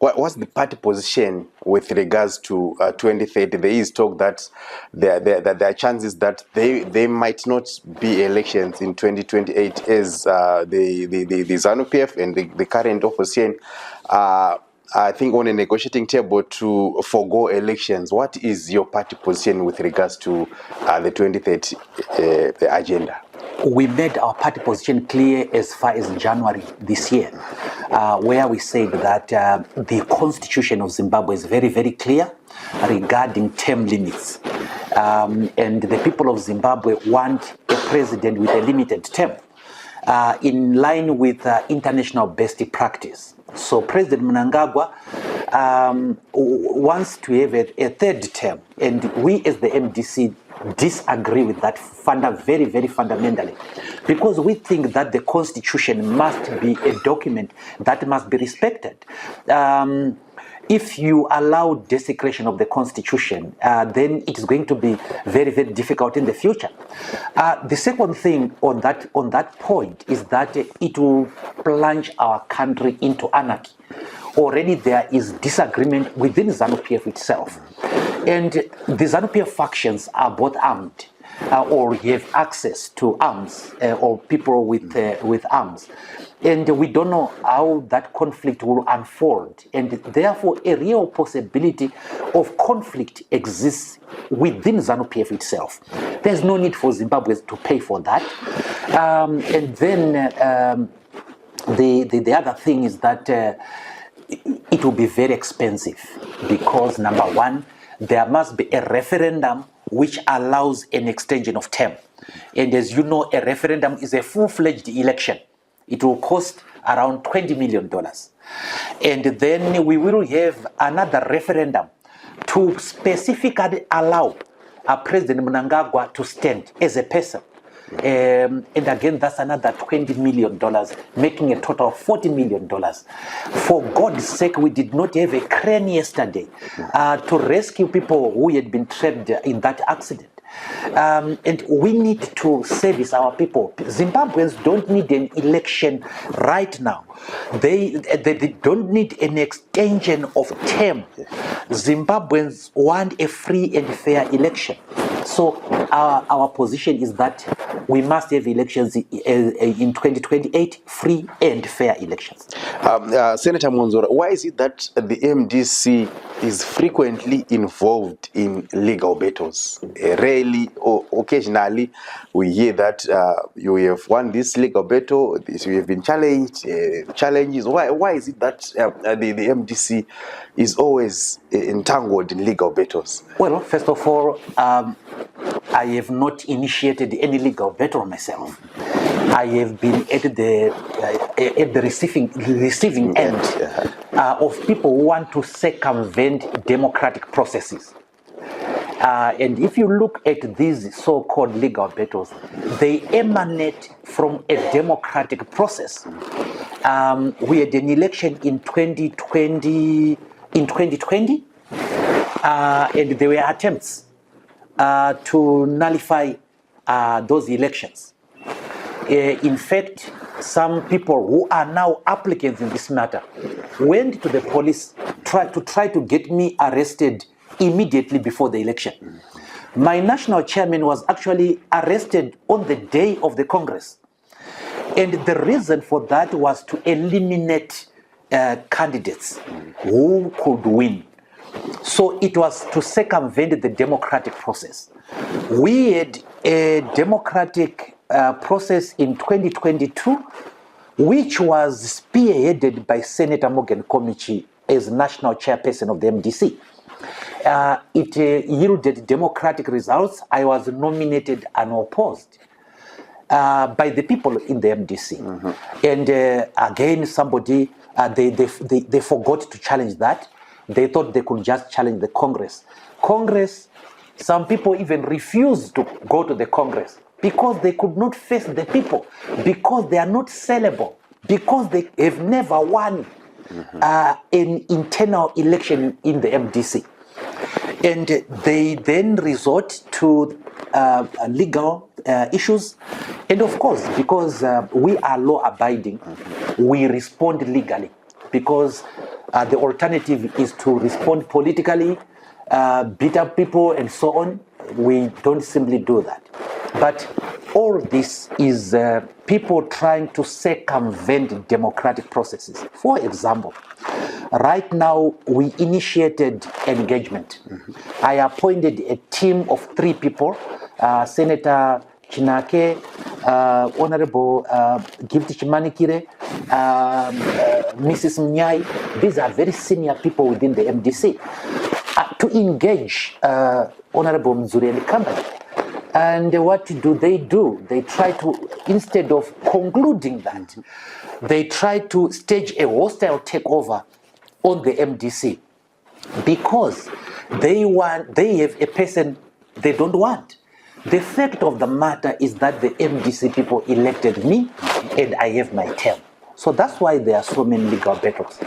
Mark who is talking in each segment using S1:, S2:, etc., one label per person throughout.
S1: what's the party position with regards to 2030? There is talk that there are chances that they might not be elections in 2028 as the ZANU-PF and the current opposition I think on a negotiating table to forego elections. What is your party position with regards to the 2030 agenda?
S2: We made our party position clear as far as January this year, where we said that the constitution of Zimbabwe is very, very clear regarding term limits. And the people of Zimbabwe want a president with a limited term, in line with international best practice. So President Mnangagwa wants to have a third term, and we as the MDC disagree with that very, very fundamentally, because we think that the constitution must be a document that must be respected. If you allow desecration of the constitution, then it is going to be very, very difficult in the future. The second thing on that point is that it will plunge our country into anarchy. Already there is disagreement within ZANU-PF itself. And the ZANU-PF factions are both armed, or have access to arms, or people with arms. And we don't know how that conflict will unfold. And therefore, a real possibility of conflict exists within ZANU-PF itself. There's no need for Zimbabweans to pay for that. And then the other thing is that it will be very expensive because, number one, there must be a referendum which allows an extension of term. And as you know, a referendum is a full-fledged election. It will cost around $20 million. And then we will have another referendum to specifically allow President Mnangagwa to stand as a person. And again, that's another $20 million, making a total of $40 million. For God's sake, we did not have a crane yesterday to rescue people who had been trapped in that accident. And we need to service our people. Zimbabweans don't need an election right now. They don't need an extension of term. Zimbabweans want a free and fair election. So our position is that we must have elections in 2028, free and fair elections.
S1: Senator Mwonzora, why is it that the MDC is frequently involved in legal battles? Rarely or occasionally we hear that you have won this legal battle, you have been challenged, challenges. Why is it that the MDC is always entangled in legal battles?
S2: Well, first of all, I have not initiated any legal battle myself. I have been at the receiving end of people who want to circumvent democratic processes. And if you look at these so-called legal battles, they emanate from a democratic process. We had an election in 2020, and there were attempts to nullify those elections. In fact, some people who are now applicants in this matter went to the police to try to get me arrested immediately before the election. My national chairman was actually arrested on the day of the Congress. And the reason for that was to eliminate candidates who could win. So it was to circumvent the democratic process. We had a democratic process in 2022, which was spearheaded by Senator Morgan Komichi as national chairperson of the MDC. It yielded democratic results. I was nominated unopposed by the people in the MDC. And again, somebody, they forgot to challenge that. They thought they could just challenge the Congress. Some people even refused to go to the Congress because they could not face the people, because they are not sellable, because they have never won an internal election in the MDC. And they then resort to legal issues. And of course, because we are law-abiding, we respond legally. Because the alternative is to respond politically, beat up people and so on. We don't simply do that. But all this is people trying to circumvent democratic processes. For example, right now we initiated engagement. I appointed a team of 3 people, Senator Chinake, Honorable Gifty Chimanikire, Mrs. Mnyai. These are very senior people within the MDC to engage Honorable Mwonzora and the company. And what do? They try to, instead of concluding that, they try to stage a hostile takeover on the MDC because they have a person they don't want. The fact of the matter is that the MDC people elected me and I have my term. So that's why there are so many legal battles.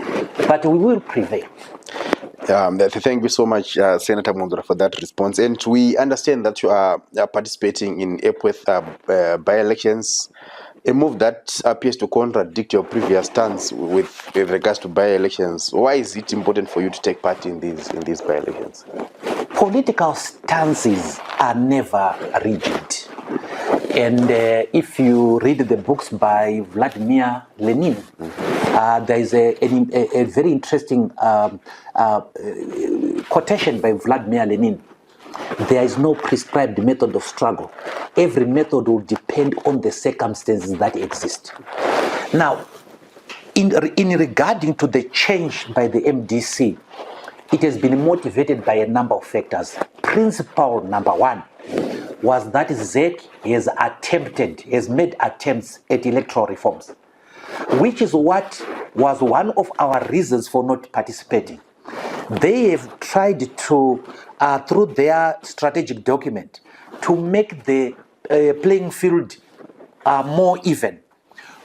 S2: But we will prevail.
S1: Thank you so much, Senator Mwonzora, for that response. And we understand that you are participating in Epworth by-elections, a move that appears to contradict your previous stance with regards to by-elections. Why is it important for you to take part in these by-elections?
S2: Political stances are never rigid. And if you read the books by Vladimir Lenin, there is a very interesting quotation by Vladimir Lenin. There is no prescribed method of struggle. Every method will depend on the circumstances that exist. Now, in regarding to the change by the MDC, it has been motivated by a number of factors. Principle number 1 was that ZEC has made attempts at electoral reforms, which is what was one of our reasons for not participating. They have tried to, through their strategic document, to make the playing field more even.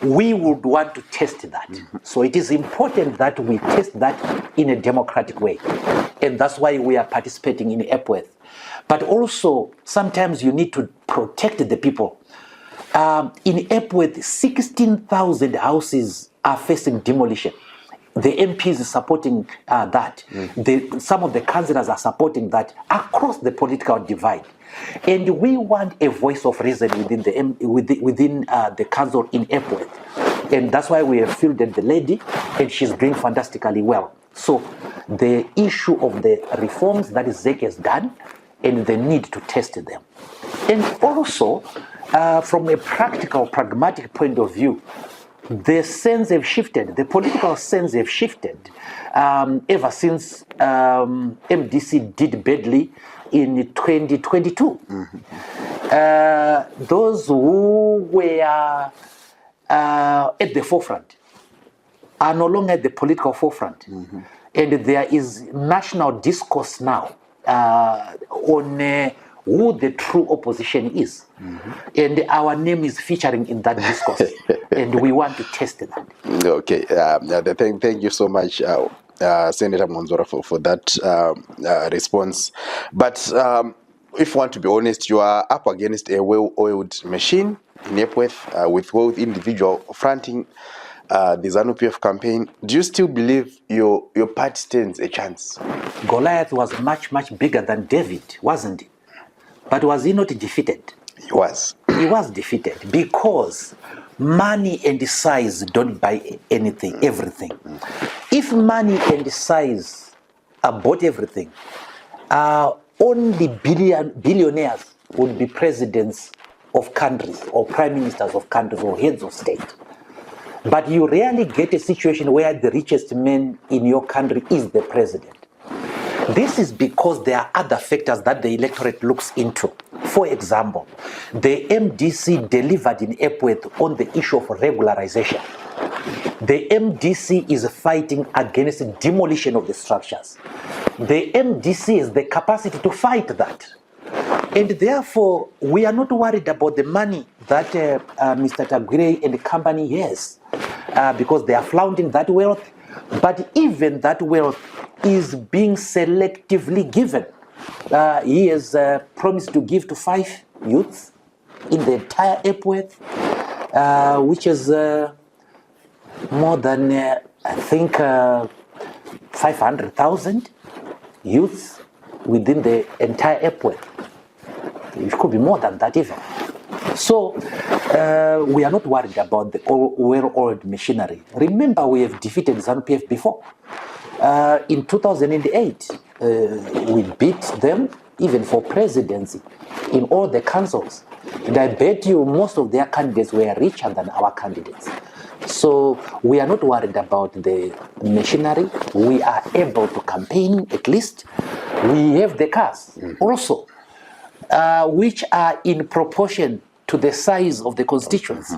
S2: We would want to test that. So it is important that we test that in a democratic way. And that's why we are participating in Epworth. But also, sometimes you need to protect the people. In Epworth, 16,000 houses are facing demolition. The MPs are supporting that. Some of the councillors are supporting that across the political divide. And we want a voice of reason within the council in Epworth. And that's why we have fielded the lady, and she's doing fantastically well. So the issue of the reforms that ZEC has done, and the need to test them. And also, from a practical, pragmatic point of view, the sense have shifted, the political sense have shifted ever since MDC did badly in 2022. Those who were at the forefront are no longer at the political forefront. And there is national discourse now on who the true opposition is. And our name is featuring in that discourse. And we want to test that.
S1: Okay. Thank you so much, Senator Mwonzora, for that response. But if you want to be honest, you are up against a well-oiled machine in Epworth with both individual fronting the ZANU-PF campaign. Do you still believe your party stands a chance?
S2: Goliath was much, much bigger than David, wasn't he? But was he not defeated?
S1: He was.
S2: He was defeated because money and size don't buy anything, everything. If money and size bought everything, only billionaires would be presidents of countries or prime ministers of countries or heads of state. But you rarely get a situation where the richest man in your country is the president. This is because there are other factors that the electorate looks into. For example, the MDC delivered in Epworth on the issue of regularization. The MDC is fighting against demolition of the structures. The MDC has the capacity to fight that. And therefore, we are not worried about the money that Mr. Tagwire and the company has because they are flaunting that wealth. But even that wealth is being selectively given. He has promised to give to 5 youths in the entire Epworth, which is more than, I think, 500,000 youths within the entire Epworth. It could be more than that even. So we are not worried about the well-oiled machinery. Remember, we have defeated ZANU-PF before. In 2008, we beat them even for presidency in all the councils. And I bet you most of their candidates were richer than our candidates. So we are not worried about the machinery. We are able to campaign at least. We have the cars also, which are in proportion to the size of the constituency.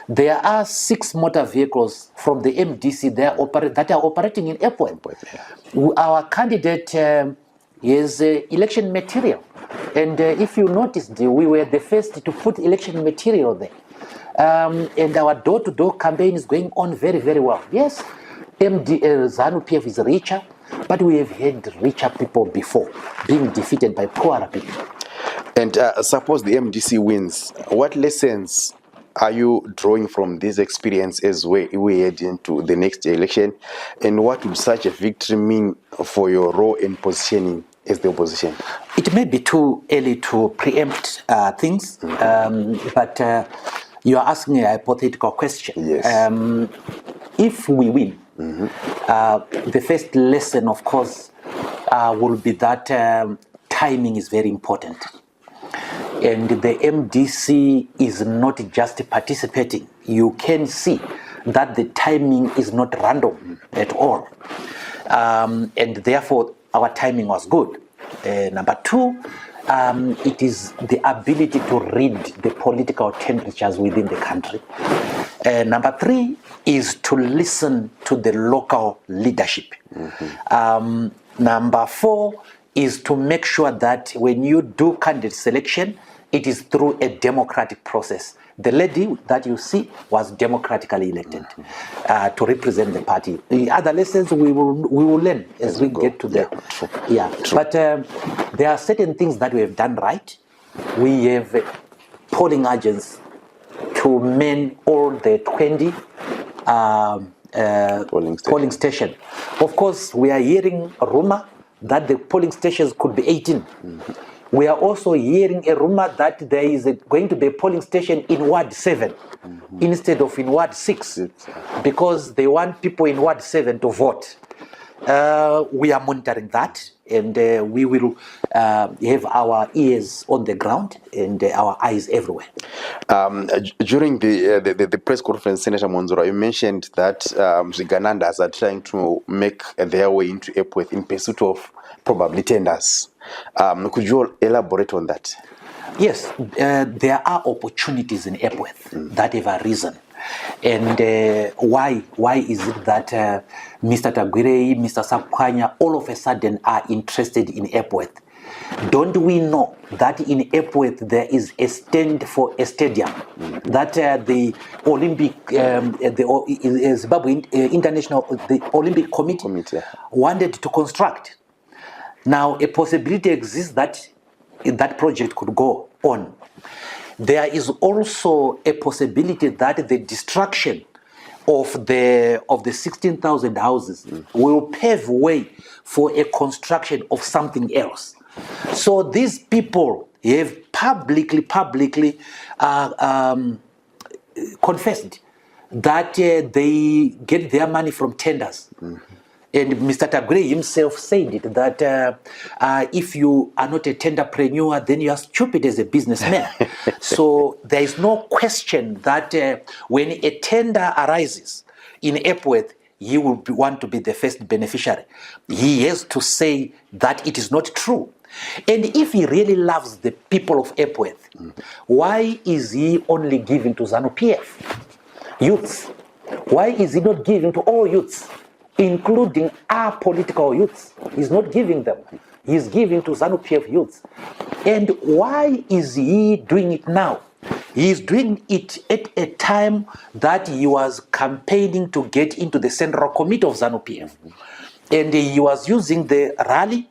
S2: There are 6 motor vehicles from the MDC that are operating in Epworth. Our candidate is election material. And if you noticed, we were the first to put election material there. And our door-to-door campaign is going on very, very well. Yes, ZANU-PF is richer, but we have had richer people before being defeated by poorer people.
S1: And suppose the MDC wins, what lessons are you drawing from this experience as we head into the next election? And what would such a victory mean for your role and positioning as the opposition?
S2: It may be too early to preempt things, but you are asking a hypothetical question.
S1: Yes.
S2: If we win, the first lesson, of course, will be that timing is very important. And the MDC is not just participating. You can see that the timing is not random at all. And therefore, our timing was good. Number 2, it is the ability to read the political temperatures within the country. Number 3 is to listen to the local leadership. Number 4 is to make sure that when you do candidate selection, it is through a democratic process. The lady that you see was democratically elected to represent the party. The other lessons we will learn as we get to the... Yeah, true. But there are certain things that we have done right. We have polling agents to man all the 20 polling station. Of course, we are hearing a rumor that the polling stations could be 18. We are also hearing a rumor that there is going to be a polling station in Ward 7 instead of in Ward 6 because they want people in Ward 7 to vote. We are monitoring that, and we will have our ears on the ground and our eyes everywhere.
S1: During the press conference, Senator Mwonzora, you mentioned that Zviganandas are trying to make their way into Epworth in pursuit of probably tenders. Could you elaborate on that?
S2: Yes, there are opportunities in Epworth that have arisen. And why is it that Mr. Tagwirei, Mr. Sakwanya, all of a sudden are interested in Epworth? Don't we know that in Epworth there is a stand for a stadium that the Olympic, the Zimbabwe International, the Olympic Committee wanted to construct? Now, a possibility exists that that project could go on. There is also a possibility that the destruction of the 16,000 houses will pave way for a construction of something else. So these people have publicly confessed that they get their money from tenders. And Mr. Tagwirei himself said it, that if you are not a tenderpreneur, then you are stupid as a businessman. So there is no question that when a tender arises in Epworth, he will want to be the first beneficiary. He has to say that it is not true. And if he really loves the people of Epworth, why is he only giving to ZANU-PF youths? Why is he not giving to all youths, including our political youths? He's not giving them. He's giving to ZANU-PF youths. And why is he doing it now? He's doing it at a time that he was campaigning to get into the Central Committee of ZANU-PF. And he was using the rally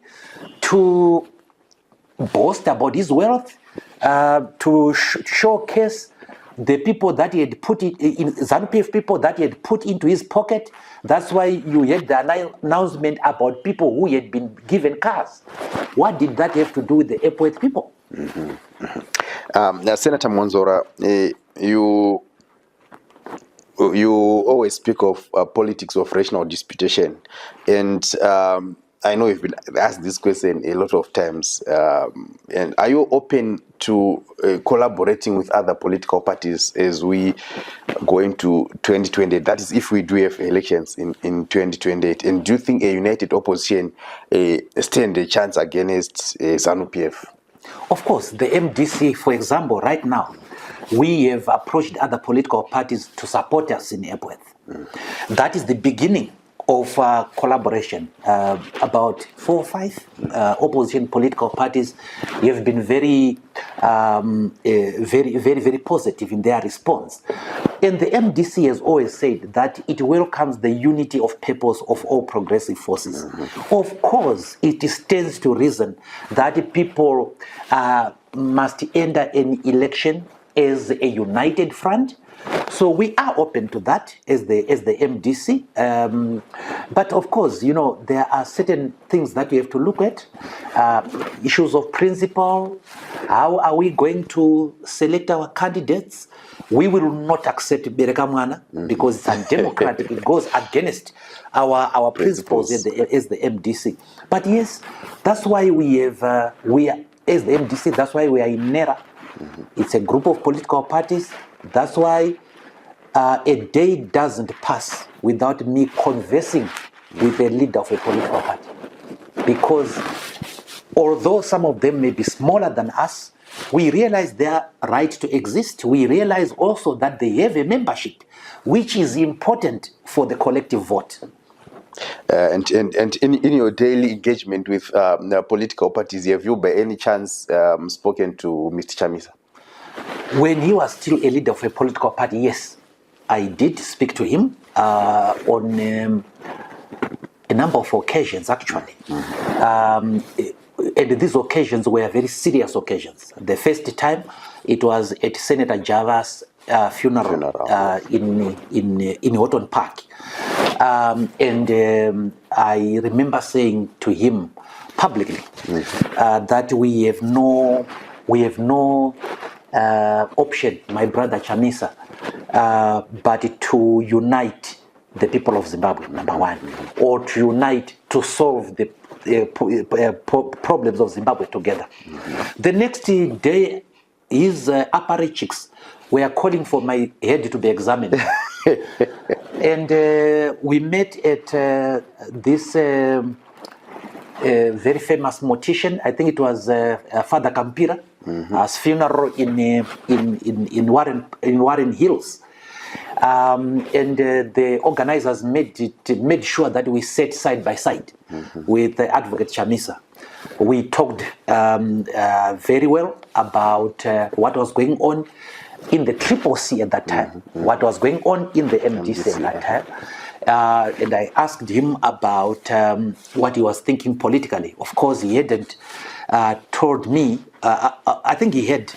S2: to boast about his wealth, to showcase the people that he had put it in, ZANU-PF people that he had put into his pocket. That's why you had the announcement about people who had been given cars. What did that have to do with the Epworth people?
S1: Now, Senator Mwonzora, you always speak of politics of rational disputation, and I know you've been asked this question a lot of times. And are you open to collaborating with other political parties as we go into 2020? That is, if we do have elections in 2028. And do you think a united opposition stand a chance against ZANU-PF?
S2: Of course, the MDC, for example, right now, we have approached other political parties to support us in Epworth. That is the beginning of collaboration. About 4 or 5 opposition political parties have been very positive in their response. And the MDC has always said that it welcomes the unity of purpose of all progressive forces. Of course, it stands to reason that people must enter an election as a united front. So we are open to that as the MDC. But of course, you know, there are certain things that we have to look at. Issues of principle. How are we going to select our candidates? We will not accept Bereka Mwana because it's undemocratic. It goes against our principles as the MDC. But yes, that's why we have, as the MDC, that's why we are in NERA. It's a group of political parties. That's why a day doesn't pass without me conversing with a leader of a political party. Because although some of them may be smaller than us, we realize their right to exist. We realize also that they have a membership, which is important for the collective vote.
S1: And in your daily engagement with political parties, have you by any chance spoken to Mr. Chamisa?
S2: When he was still a leader of a political party, yes, I did speak to him on a number of occasions, actually. And these occasions were very serious occasions. The first time, it was at Senator Java's funeral in Horton Park. And I remember saying to him publicly that we have no option, my brother Chamisa, but to unite the people of Zimbabwe, number one, or to unite to solve the problems of Zimbabwe together. The next day, his apparatchiks were calling for my head to be examined. And we met at this very famous mortician, I think it was Father Kampira, funeral in Warren Hills. And the organizers made sure that we sat side by side with Advocate Chamisa. We talked very well about what was going on in the CCC at that time, what was going on in the MDC at that time. And I asked him about what he was thinking politically. Of course, he hadn't told me. I think he had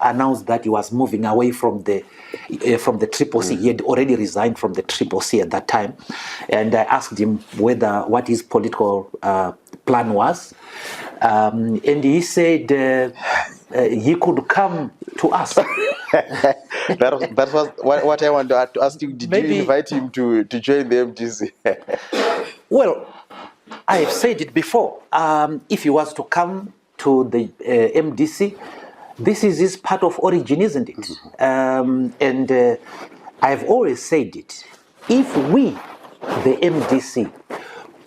S2: announced that he was moving away from the CCC. He had already resigned from the CCC at that time, and I asked him what his political plan was, and he said he could come to us.
S1: that was what I wanted to ask you. Did you invite him to join the MDC?
S2: Well, I have said it before. If he was to come to the MDC, this is his part of origin, isn't it? And I've always said it. If we, the MDC,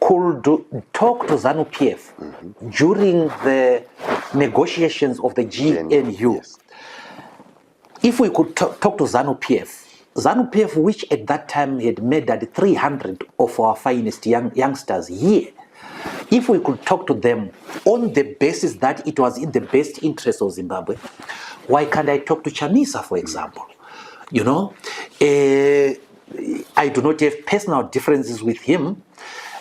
S2: could talk to ZANU-PF during the negotiations of the GNU, if we could talk to ZANU-PF, which at that time had murdered 300 of our finest youngsters here, if we could talk to them on the basis that it was in the best interest of Zimbabwe, why can't I talk to Chamisa, for example? You know, I do not have personal differences with him.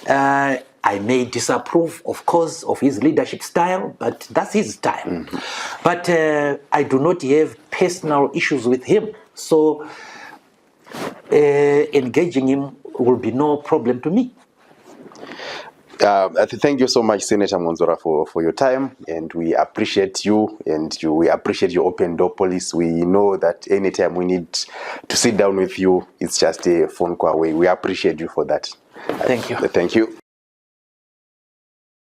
S2: I I may disapprove, of course, of his leadership style, but that's his style. But I do not have personal issues with him. So engaging him will be no problem to me.
S1: Thank you so much, Senator Mwonzora, for your time, and we appreciate you, and we appreciate your open door policy. We know that anytime we need to sit down with you, it's just a phone call away. We appreciate you for that.
S2: Thank you.
S1: Thank you.